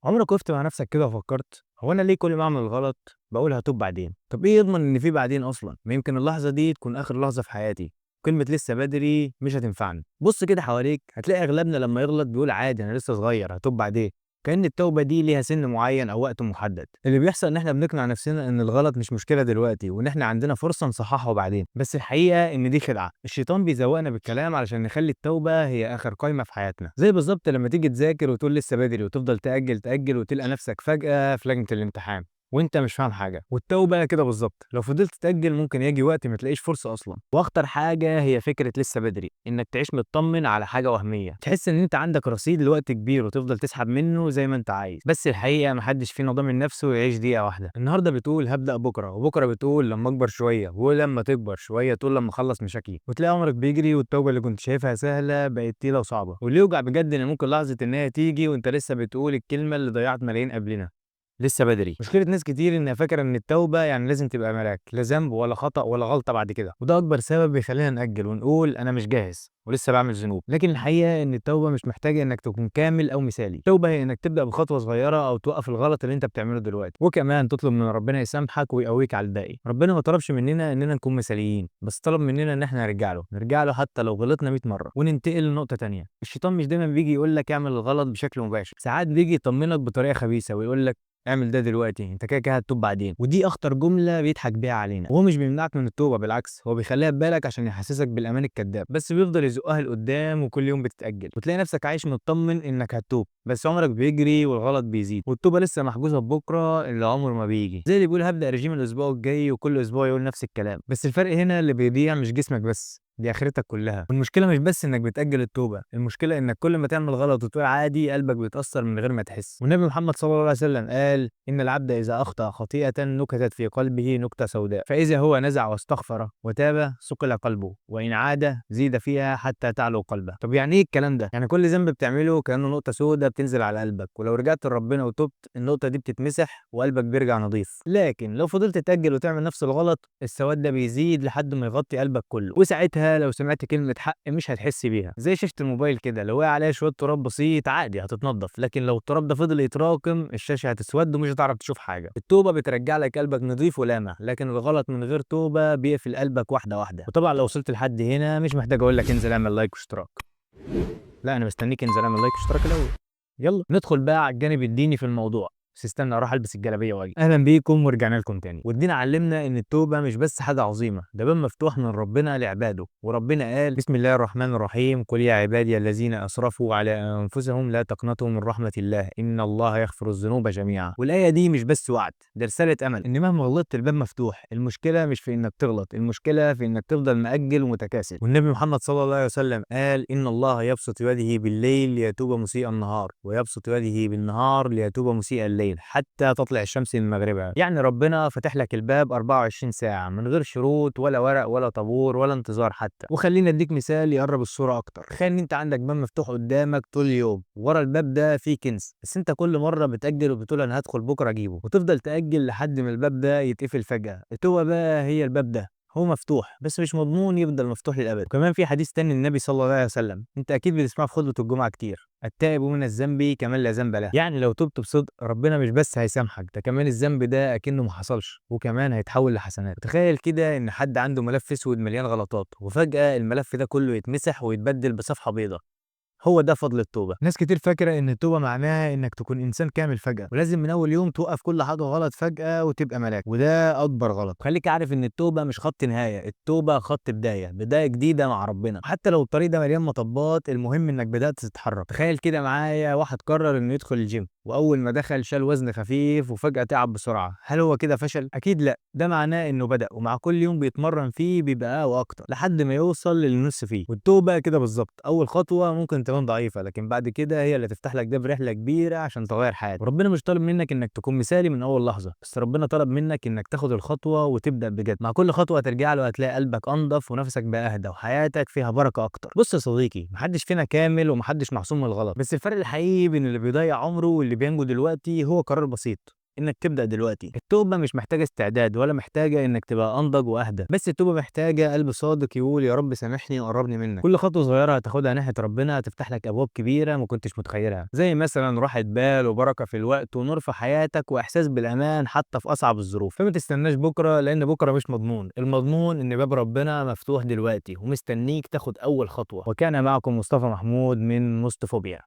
عمرك وقفت مع نفسك كده وفكرت هو انا ليه كل ما اعمل غلط بقول هتوب بعدين؟ طب ايه يضمن ان في بعدين اصلا؟ ما يمكن اللحظه دي تكون اخر لحظه في حياتي. كلمه لسه بدري مش هتنفعني. بص كده حواليك هتلاقي اغلبنا لما يغلط بيقول عادي انا لسه صغير هتوب بعدين، كأن التوبة دي ليها سن معين أو وقت محدد. اللي بيحصل إن إحنا بنقنع نفسنا إن الغلط مش مشكلة دلوقتي وإن إحنا عندنا فرصة نصححه بعدين، بس الحقيقة إن دي خدعة. الشيطان بيزوقنا بالكلام علشان نخلي التوبة هي آخر قايمة في حياتنا، زي بالظبط لما تيجي تذاكر وتقول لسه بدري وتفضل تأجل تأجل وتلقى نفسك فجأة في لجنة الامتحان وانت مش فاهم حاجه. والتوبه كده بالظبط، لو فضلت تاجل ممكن يجي وقت ما تلاقيش فرصه اصلا. واخطر حاجه هي فكره لسه بدري، انك تعيش مطمن على حاجه وهميه، تحس ان انت عندك رصيد لوقت كبير وتفضل تسحب منه زي ما انت عايز. بس الحقيقه محدش فينا ضامن نفسه يعيش دقيقه واحده. النهارده بتقول هبدا بكره، وبكره بتقول لما اكبر شويه، ولما تكبر شويه تقول لما اخلص مشاكلي، وتلاقي عمرك بيجري والتوبه اللي كنت شايفها سهله بقت تقيله وصعبه. واللي يوجع بجد ان ممكن لحظه ان هي تيجي وانت لسه بتقول الكلمه اللي ضيعت ملايين قبلنا، لسه بدري. مشكلة ناس كتير إنها فاكرة إن التوبة يعني لازم تبقى ملاك، لا ذنب ولا خطأ ولا غلطة بعد كده، وده أكبر سبب بيخلينا نأجل ونقول أنا مش جاهز ولسه بعمل ذنوب. لكن الحقيقة إن التوبة مش محتاجة إنك تكون كامل أو مثالي. التوبة هي إنك تبدأ بخطوة صغيرة أو توقف الغلط اللي أنت بتعمله دلوقتي، وكمان تطلب من ربنا يسامحك ويقويك على الباقي. ربنا ما طلبش مننا إننا نكون مثاليين، بس طلب مننا إن إحنا نرجع له حتى لو غلطنا 100 مرة وننتقل لنقطة تانية. الشيطان مش دايما بيجي يقول لك اعمل الغلط بشكل مباشر، ساعات بيجي يطمنك بطريقة خبيثة ويقول لك اعمل ده دلوقتي، انت كده كده هتتوب بعدين. ودي اخطر جمله بيضحك بيها علينا. وهو مش بيمنعك من التوبه، بالعكس هو بيخليها في بالك عشان يحسسك بالامان الكذاب، بس بيفضل يزقها لقدام وكل يوم بتتاجل وتلاقي نفسك عايش مطمن انك هتتوب، بس عمرك بيجري والغلط بيزيد والتوبه لسه محجوزه ببكره اللي عمره ما بيجي. زي اللي بيقول هبدا رجيم الاسبوع الجاي وكل اسبوع يقول نفس الكلام، بس الفرق هنا اللي بيضيع مش جسمك بس، دي اخرتك كلها. والمشكله مش بس انك بتاجل التوبه، المشكله انك كل ما تعمل غلط وتقول عادي قلبك بيتاثر من غير ما تحس. والنبي محمد صلى الله عليه وسلم قال ان العبد اذا اخطا خطيئه نكتت في قلبه نكته سوداء، فاذا هو نزع واستغفر وتاب صقل قلبه، وان عاد زيد فيها حتى تعلو قلبه. طب يعني ايه الكلام ده؟ يعني كل ذنب بتعمله كانه نقطه سوداء بتنزل على قلبك، ولو رجعت لربنا وتبت النقطه دي بتتمسح وقلبك بيرجع نظيف. لكن لو فضلت تاجل وتعمل نفس الغلط السواد ده بيزيد لحد ما يغطي قلبك كله، وساعتها لو سمعت كلمة حق مش هتحس بيها. زي شاشة الموبايل كده، لو وقع عليها شوية تراب بسيط عادي هتتنضف، لكن لو التراب ده فضل يتراكم الشاشة هتسود ومش هتعرف تشوف حاجة. التوبة بترجع لك قلبك نظيف ولامع، لكن الغلط من غير توبة بيقفل قلبك واحدة واحدة. وطبعا لو وصلت لحد هنا مش محتاج اقول لك انزل اعمل لايك واشتراك. لا انا مستنيك انزل اعمل لايك واشتراك الاول. يلا ندخل بقى على الجانب الديني في الموضوع، بس استنى اروح البس الجلابيه واجي. اهلا بيكم ورجعنا لكم تاني. والدين علمنا ان التوبه مش بس حاجه عظيمه، ده باب مفتوح من ربنا لعباده. وربنا قال بسم الله الرحمن الرحيم قل يا عبادي الذين اسرفوا على انفسهم لا تقنطوا من رحمه الله ان الله يغفر الذنوب جميعا. والايه دي مش بس وعد، ده رساله امل ان مهما غلطت الباب مفتوح. المشكله مش في انك تغلط، المشكله في انك تفضل مأجل ومتكاسل. والنبي محمد صلى الله عليه وسلم قال ان الله يبسط يده بالليل ليتوب مسيء النهار، ويبسط يده بالنهار ليتوب مسيء الليل حتى تطلع الشمس من مغربها. يعني ربنا فتح لك الباب 24 ساعة من غير شروط ولا ورق ولا طابور ولا انتظار حتى. وخلينا اديك مثال يقرب الصورة اكتر. تخيل ان انت عندك باب مفتوح قدامك طول اليوم، ورا الباب ده فيه كنز، بس انت كل مرة بتأجل وبتقول انا هدخل بكرة اجيبه، وتفضل تأجل لحد ما الباب ده يتقفل فجأة. التوبة بقى هي الباب ده، هو مفتوح بس مش مضمون يفضل مفتوح للأبد. وكمان في حديث تاني النبي صلى الله عليه وسلم، انت اكيد بتسمعه في خطبة الجمعة كتير، التائب من الذنب كمن لا ذنب له. يعني لو تبت بصدق ربنا مش بس هيسامحك، ده كمان الذنب ده اكنه ما حصلش وكمان هيتحول لحسنات. تخيل كده ان حد عنده ملف اسود مليان غلطات وفجأة الملف ده كله يتمسح ويتبدل بصفحة بيضاء. هو ده فضل التوبة. ناس كتير فاكرة إن التوبة معناها إنك تكون إنسان كامل فجأة، ولازم من أول يوم توقف كل حاجة غلط فجأة وتبقى ملاك، وده أكبر غلط. خليك عارف إن التوبة مش خط نهاية، التوبة خط بداية، بداية جديدة مع ربنا. حتى لو الطريق ده مليان مطبات المهم إنك بدأت تتحرك. تخيل كده معايا واحد قرر إنه يدخل الجيم، وأول ما دخل شال وزن خفيف وفجأة تعب بسرعة، هل هو كده فشل؟ أكيد لأ، ده معناه إنه بدأ ومع كل يوم بيتمرن فيه بيبقى أقوى أكتر لحد ما يوصل للنص فيه. والتوبة كده بالظبط، أول خطوة ممكن تبان ضعيفة لكن بعد كده هي اللي تفتح لك باب رحلة كبيرة عشان تغير حياتك. وربنا مش طالب منك إنك تكون مثالي من أول لحظة، بس ربنا طلب منك إنك تاخد الخطوة وتبدأ بجد. مع كل خطوة هترجع له هتلاقي قلبك أنضف ونفسك بقى أهدى وحياتك فيها بركة أكتر. بص يا صديقي، محدش فينا كامل ومحدش معصوم من الغلط، بس الفرق الحقيقي بين اللي بيضيع عمره واللي بينجو دلوقتي هو قرار بسيط، انك تبدأ دلوقتي. التوبة مش محتاجة استعداد ولا محتاجة انك تبقى انضج واهدى، بس التوبة محتاجة قلب صادق يقول يا رب سامحني وقربني منك. كل خطوة صغيرة هتاخدها ناحية ربنا هتفتح لك ابواب كبيرة ما كنتش متخيلها، زي مثلا راحة بال وبركة في الوقت ونور في حياتك واحساس بالامان حتى في اصعب الظروف. فما تستناش بكرة، لان بكرة مش مضمون. المضمون ان باب ربنا مفتوح دلوقتي ومستنيك تاخد اول خطوة. وكان معكم مصطفى محمود من مصطفوبيا.